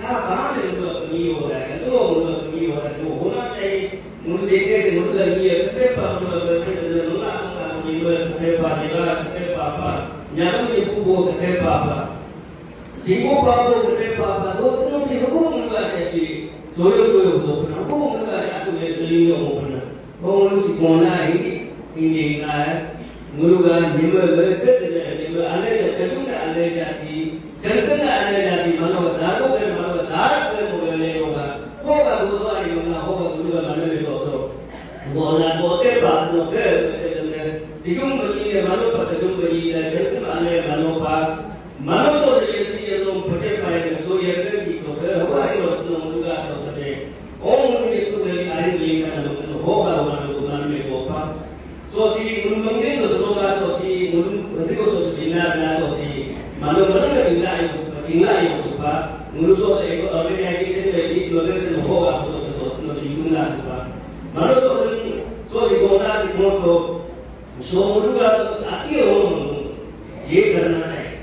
यहाँ कहाँ से उनका कमी हो रहा है, तो उनका कमी हो रहा है, तो होना चाहिए मुझे देखने से मुझे लगी है कते पापा कते पालेगा कते पापा ஞானம் எப்போ கதே பாப்பா ஜீவோ பாப்போ கதே பாப்பா दोस्तों ने को मुनगा से जोयो जोयो को को मुनगा साथ में लियो होना वो मुझे कोना है ये का मुरुगा निवर बरकत निवर आले कदुना आले जासी जनकना आले जासी मानवतारो के मानवतार के मोगले होगा होगा बुधवार होगा होगा मुरुगा मन में सोसो वो ना बोते बात नो के Dikum bagi malu pada dikum bagi jangan ane malu pa malu so sejati yang long percaya pada so yang lagi tu ke awak itu long juga so sejati orang itu dari hari ini kan long hoga orang bukan mereka so si mulung ini tu semoga so si mulung nanti ko so si na so si malu malu ke tinggal yang suka mulung so si ko awak yang ini sendiri itu ada hoga so sejati nanti dikum lah suka malu so si kona si moto सो मुझे आती हो ये करना चाहिए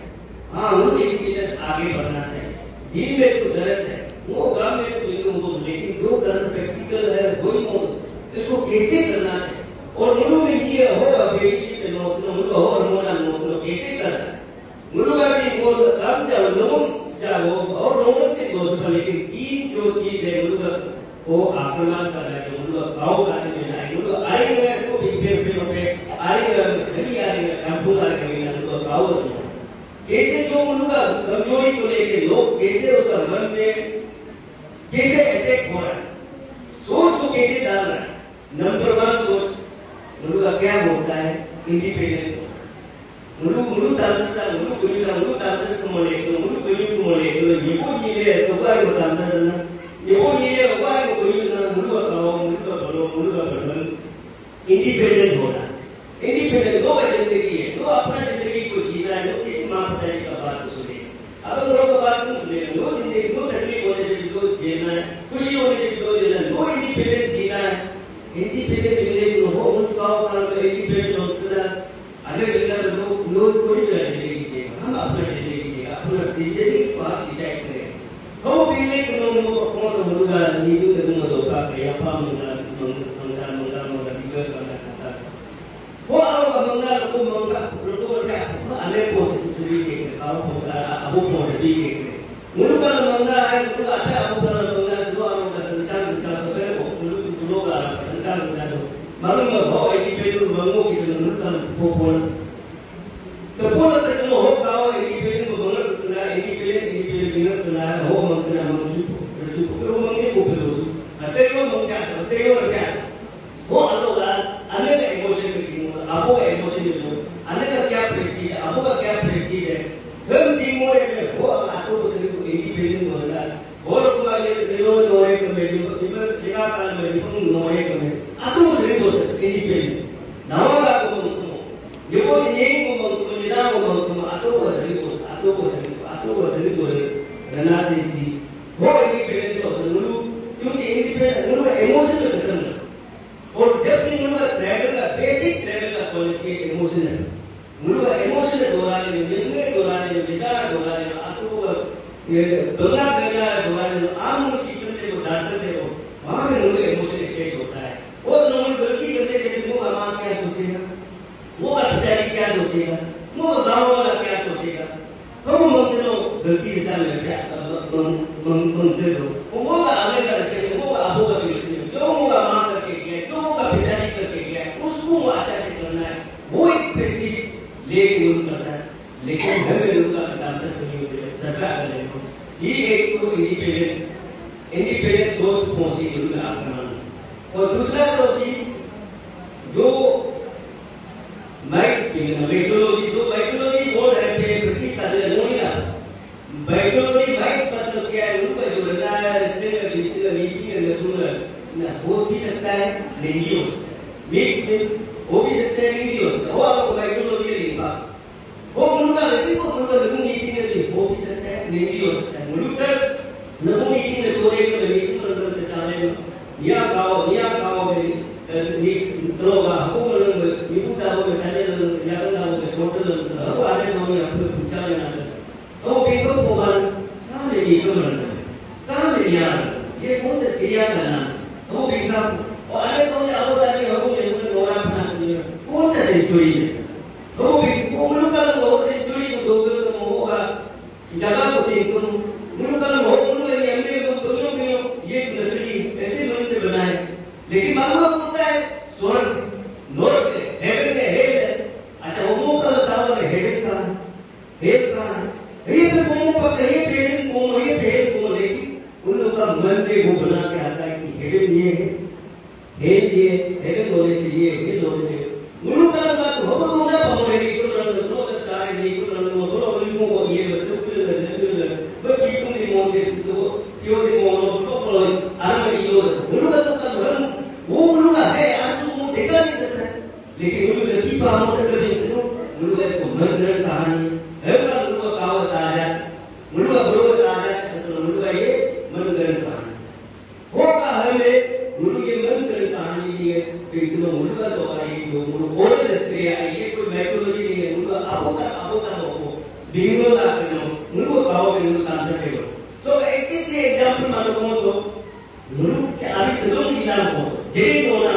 हाँ मुझे intelligence आगे बढ़ना चाहिए दिल में तो दर्द है वो काम में तो इनको लेकिन जो दर्द प्रैक्टिकल है वही हो इसको कैसे करना चाहिए और मुझे ये हो अभी नौकरी मुझे हो और मोना नौकरी कैसे करना मुझे ऐसे वो काम जाओ और लोगों से दोस्त लेकिन तीन जो चीज है मुझे वो आक्रमण कर रहा है मुझे गाँव का मुझे आएंगे तो पे आएंगे नहीं आएंगे कैंपों का करेंगे तो गाँव कैसे जो उनका कमजोरी को लेके लोग कैसे उसका मन में कैसे अटैक हो रहा है सोच को कैसे डाल रहा है नंबर 1 सोच उनका क्या बोलता है इंडिपेंडेंट मुलुक तांसा को मोले तो ये वो ये तो क्या को तांसा ना ये वो ये क्या को कोई ना मुलुक बड़ो इंडिपेंडेंट होना इंडिपेंडेंट दो जिंदगी है दो अपना जिंदगी को जीना है किस माँ पिता का बात को सुने अब लोगों का बात को सुने दो जिंदगी दो तकलीफ होने से दो जीना है खुशी होने से दो जीना है दो इंडिपेंडेंट जीना है इंडिपेंडेंट जिंदगी हो उनका काम में इंडिपेंडेंट होता है अगर लोग कोई भी जिंदगी जिएगा हम अपना जिंदगी जिएगा अपना जिंदगी बात डिसाइड करें वो पीने के लोग कौन होगा नीचे के तुम धोखा करे अपा मंगा बिगड़ करना चाहता है वो आओ मंगा क्या अनेक पॉसिबिलिटी के आओ अबो पॉसिबिलिटी के मुल्का मंगा है मुल्का अच्छा अबो मंगा सुबह का संचार का सबे को लोग आ संचार का जो मालूम है भाव इंडिपेंडेंट मंगो की मुल्का पोपोल तो पोल तक नो हो गाओ इंडिपेंडेंट मंगल ना इंडिपेंडेंट ना हो मंगना मंगसु तो मंगे को पेलोसु अते को मंगा अते को क्या वो अलोगा अने का इमोशन में चीज आपको इमोशन में अने का क्या प्रेस्टीज आपको का क्या प्रेस्टीज है हम चीज मोरे में वो आपको सिर्फ इंडिपेंडेंट होना और पूरा ये लो नोरे को में निका काल में निपुण नोरे को में आपको सिर्फ इंडिपेंडेंट नावा का को ये वो ये को निदा को आपको सिर्फ रना से जी वो इंडिपेंडेंट सोचो क्योंकि इंडिपेंडेंट उनका इमोशन खत्म और जब भी उनका ट्रैवल का बेसिक ट्रैवल का क्वालिटी इमोशन है उनका इमोशन दौरान में मिलने दौरान में विदा दौरान में आपको ये दोला करना दौरान में आम मुसीबत को डांटते हो वहां में उनका इमोशन कैसे होता है वो नॉर्मल गलती करने से वो हमारा क्या सोचेगा वो पिताजी क्या सोचेगा वो गाँव वाला क्या सोचेगा हम मतलब गलती ऐसा लग गया मंगते दो वो आने का रक्षक वो आपको का विषय क्यों वो मां करके गया क्यों वो पिताजी करके गया उसको अच्छा से करना है वो एक प्रेस्टीज लेके उन करता है लेकिन घर में उनका डांसर नहीं होते सरकार करे जी एक तो इंडिपेंडेंट सोर्स पॉसिबल में आक्रमण और दूसरा सोर्स जो माइक्रोलॉजी बोल रहे थे प्रतिष्ठा दे नहीं ना बायोलॉजी माइक्स मतलब क्या है उनका जो रहा है ना हो भी सकता है नहीं हो सकता मिक्स हो भी सकता है नहीं हो सकता वो आपको बायोलॉजी लिखा वो उनका व्यक्ति को उनका जरूर मीटिंग में हो भी सकता है नहीं हो सकता है मुझे नमो मीटिंग में तोड़े को मीटिंग में चाहे या गाँव में लोगा हुकुम निपुता हो ठले जागला हो टोटल हो आने दो या फिर पूछा ना तो भी तो भगवान ना ले ये को मन कहाँ मिल गया ये कौन सा चिड़ियाखाना वो भी था और अनेक कौन से अवतार में हो गए वो अपना कौन सा सेंचुरी है वो भी वो मुल्का वो सेंचुरी को दो तो होगा जगह को चेक करो मुल्का वो मुल्का ये हमने को तो ये नजरी ऐसे मन से बना है लेकिन मालूम होता है स्वर्ग नर्क हेवन में हेवन अच्छा वो का ताव में हेवन का ये तो कौन पता ये पेड़ को लेकिन उन लोगों का मन में वो बना के आता है कि हेवन ये है हेवन होने से ये हेवन होने से मुल्का का तो हो ना पावे कि तो रंग तो चाहे नहीं तो रंग वो तो उनको को ये बच्ची को नहीं मोड़े तो क्यों नहीं मोड़ो तो आराम ये मुल्का तो का वो मुल्का है आज उसको देखा नहीं सकता लेकिन मुल्का की पावों से कर देते मुल्का इसको मंदिर कहानी है का मुल्का कहावत आ जाए मुल्का बरोबर आ जाए तो मुल्का ये मंदिर कहानी होगा हमें मुल्का ये मंदिर कहानी नहीं है तो इतना मुल्का सवारी जो मुल्का और दस्ते ये कोई मैथोलॉजी नहीं है मुल्का अबोता हो बिंगो ना करो मुल्का कहो कि मुल्का आंसर करो तो एक एग्जांपल मानो तो मुल्का के अभी सलों की नाम हो जेरी होना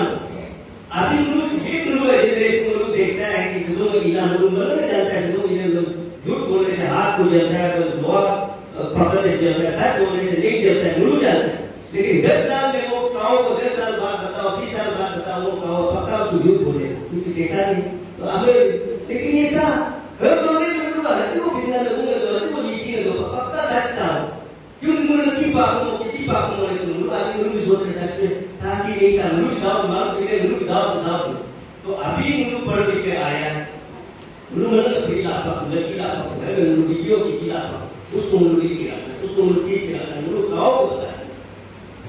अभी मुल्का जनरेशन लोग देखता है कि सलों की नाम मुल्का जानता है सलों की लोग झूठ बोलने से हाथ को जलता है तो लोहा पकड़ने से जलता है सच बोलने से नहीं जलता है मुल्का जानता है लेकिन 10 साल में वो काओ को 10 साल बाद बताओ 20 साल बाद बताओ वो काओ पक्का उसको झूठ बोले किसी देखा नहीं तो अब लेकिन ये था हर दोनों में मुल्का हत्ती को बिना लगूंगा तो हत्ती को नीति ने दो पक्का सच था क्योंकि मुल्का की बात को किसी बात को बोले तो मुल्का आदमी मुल्का सोच रहे सच ताकि नहीं था मुल्का दाव मार के मुल्का दाव तो अभी मुल्का पढ़ लिख के आया है मुल्का ने पहला आपका लड़की आपका घर में मुल्का वीडियो किसी आपका उसको मुल्का किया उसको मुल्का किस किया मुल्का काओ को बताया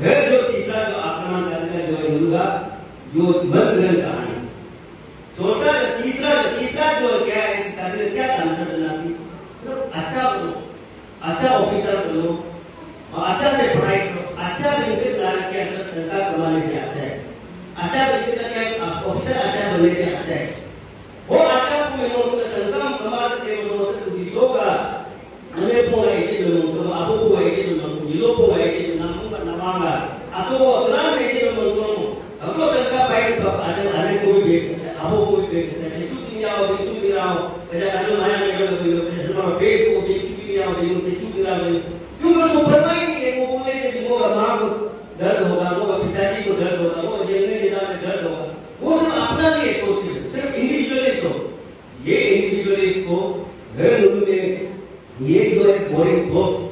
है जो तीसरा जो आक्रमण करने जो है मुल्का जो मंदिर कहानी छोटा तीसरा जो क्या है ताकि क्या आंसर देना थी तो अच्छा बनो अच्छा ऑफिसर बनो और अच्छा से पढ़ाई करो अच्छा बिजनेस प्लान क्या पैसा कमाने से अच्छा है अच्छा बिजनेस क्या ऑफिसर अच्छा बनने से अच्छा है वो अच्छा को मैं उसका तनख्वाह कमा के वो कुछ होगा हमें को है कि तो आपको को है कि तो ये लोग को है कि नाम का नवांगा आपको अगला है कि तो अगला तनख्वाह पाए तो आने को भी बेच सकते हैं आपको को भी बेच सकते हैं कुछ नहीं आओ कुछ नहीं आओ पहले आने माया में गलत हो गया जैसे मैं फेस को भी कुछ नहीं आओ कुछ नहीं आओ क्योंकि उसको पता ही नहीं है वो बोलने से भी होगा मां को दर्द होगा वो पिताजी को दर्द होगा वो जेलने के बाद दर्द होगा वो सिर्फ अपना नहीं सोचते सिर्फ इंडिविजुअलिस्ट हो ये इंडिविजुअलिस्ट को घर में ये जो है बोरिंग बॉक्स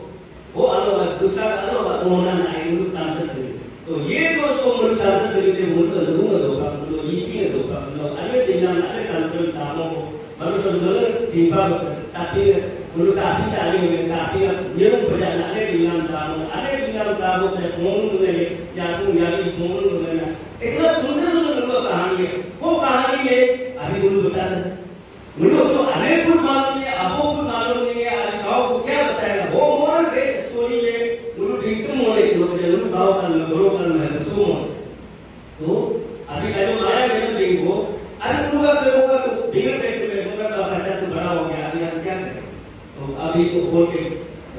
वो अलग दूसरा अलग होना नहीं मुल्क आंसर करेंगे तो ये जो उसको मुल्क आंसर करेंगे मुल्क लगूंगा धोखा मतलब ये ही है धोखा मतलब अन्य दिना अन्य आंसर तामों को मतलब सब जीवा ताकि मुल्क काफी ताली में काफी ये लोग बजाना अन्य दिना तामों पे फोन में या तुम यारी फोन में इतना सुंदर मुल्क कहानी है वो कहानी में अभी मुल्क बता सकते मुल्क तो अनेक कुछ मालूम है आपको कुछ मालूम नहीं है अधिकारों को क्या बताएगा वो मोरल बेस्ड स्टोरी में मुल्क विक्टिम होने के लोग मुल्क गाँव का बड़ों का महसूस तो अभी जो आया मैंने देखो अरे मुल्क होगा तो बिगड़ बैठे में मुल्क का बच्चा तो बड़ा हो गया अभी हम क्या करें तो अभी तो बोल के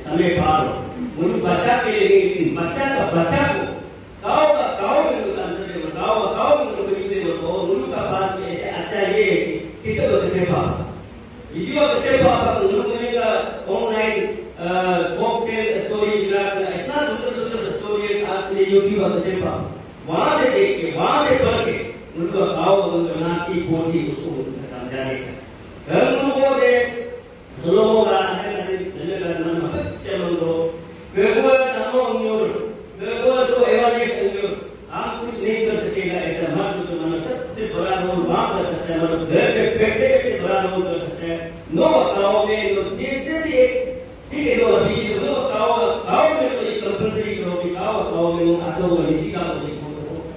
समय पार हो मुल्क बच्चा के लिए बच्चा का बच्चा को गाँव में मुल्क आंसर दे गाँव में मुल्क का पास में ऐसे अच्छा ये kita berterima video berterima menurutnya online cocktail story दिलाकर इतना सुंदर स्टोरी आपने YouTube berterima वहां से देख के वहां से पढ़ के उनको आओ उनको नाती पोती उसको समझाने का हम लोगों ने सलोगा है नले करना चलो केवल नामों न्यूर केवल सो एवाल्यूएशन न्यूर आप कुछ नहीं कर सकेगा ऐसा मत सोचो मतलब सबसे बड़ा रोल वहां कर सकते हैं मतलब घर पे बैठे बड़ा रोल कर सकते हैं नो गाँव में लोग जैसे भी एक ठीक है तो अभी नो गाँव में तो ये कंपल्सरी करो कि गाँव में लोग आते हो इसी का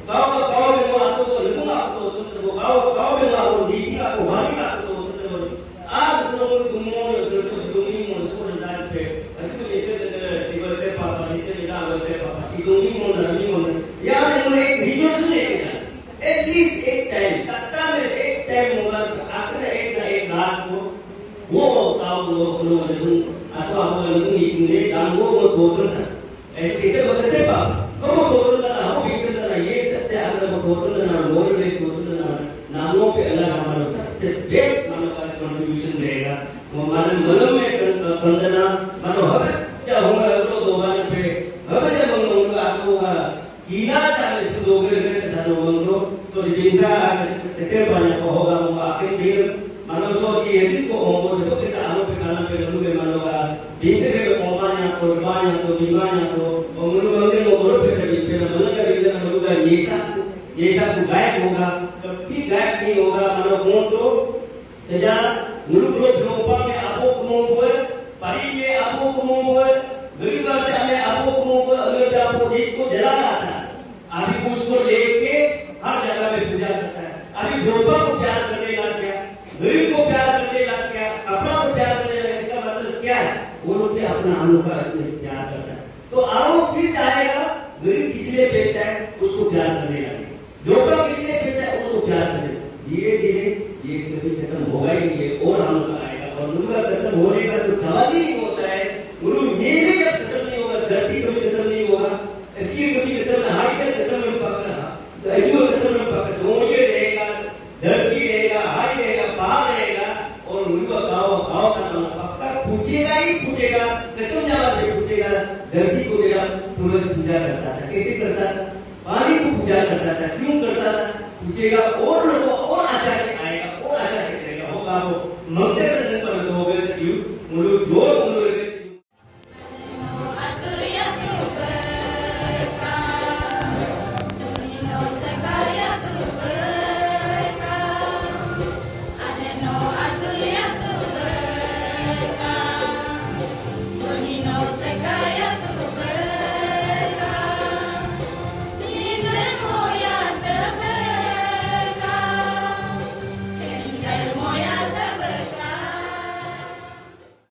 गाँव में लोग आते हो लोग आते हो गाँव में लोग नीति का को वाली का तो आज लोग दुनिया में दुनिया में उसको डाल पे अभी तो चिवते पापा इतने डालते पापा चिदोनी मोन रमी मोन यहाँ से मुझे एक वीडियो से लेकर एटलीस्ट एक टाइम सप्ताह में एक टाइम होगा आखिर एक रात को वो गाँव लोग अथवा इतने काम वो बोलता था ऐसे कहते बकते पाप हम तोड़ना हम बिगड़ना ये सबसे आगे तोड़ना मोटिवेशन तोड़ना नामों पे अल्लाह हमारा सबसे बेस्ट हमारा कंट्रीब्यूशन रहेगा हमारे मन में वंदना मानो હવે क्या होगा तो दोबारा पे હવે जब हम उनका आपका कीना चाहे से दोगे के साथ बंदो तो जिनसा तेरे पाने को होगा वो आके फिर मानो सोसिएटी को होमो सब के कानों पे लोगे मानो का दीने के ओमाया तो बीमाया तो उन्होंने मंदिर में बोलो पे मन का विधि लोगा ये सब गायब होगा कभी गायब नहीं होगा मानो कौन तो तेजा मुल्क लोपा में आपो कुमों पारी में आपो कुमों गरीब में आपो कुमों अगर आपको देश को जलाना था अभी उसको लेके हर जगह में पूजा करता है अभी लोपा को प्यार करने लग गया गरीब को प्यार करने लग गया अपना को प्यार करने लगा इसका मतलब क्या है वो लोग अपना अनुका इसमें प्यार करता है तो आओ फिर जाएगा गरीब किसी ने बेचता है उसको प्यार करने लगे लोपा किसी ने बेचता है उसको प्यार करने धीरे धीरे ये कभी खत्म होगा ही नहीं और अनुका आएगा और उनका खत्म होने का तो सवाल ही नहीं होता है उन्होंने ये भी जब खत्म नहीं होगा धरती कभी खत्म नहीं होगा ऐसी कभी खत्म नहीं हाई का खत्म नहीं पकड़ा तो ऐसी खत्म नहीं पकड़ा दोनों रहेगा धरती रहेगा हाई रहेगा पहाड़ रहेगा और उनका गाँव का पक्का पूछेगा ही पूछेगा खत्म जवाब नहीं पूछेगा धरती को मेरा पूर्वज पूजा करता था कैसे करता था पानी को पूजा करता था क्यों करता था पूछेगा और लोगों और आशा से आएगा और आशा से करेगा होगा वो ममते से हो गए क्यों उन लोग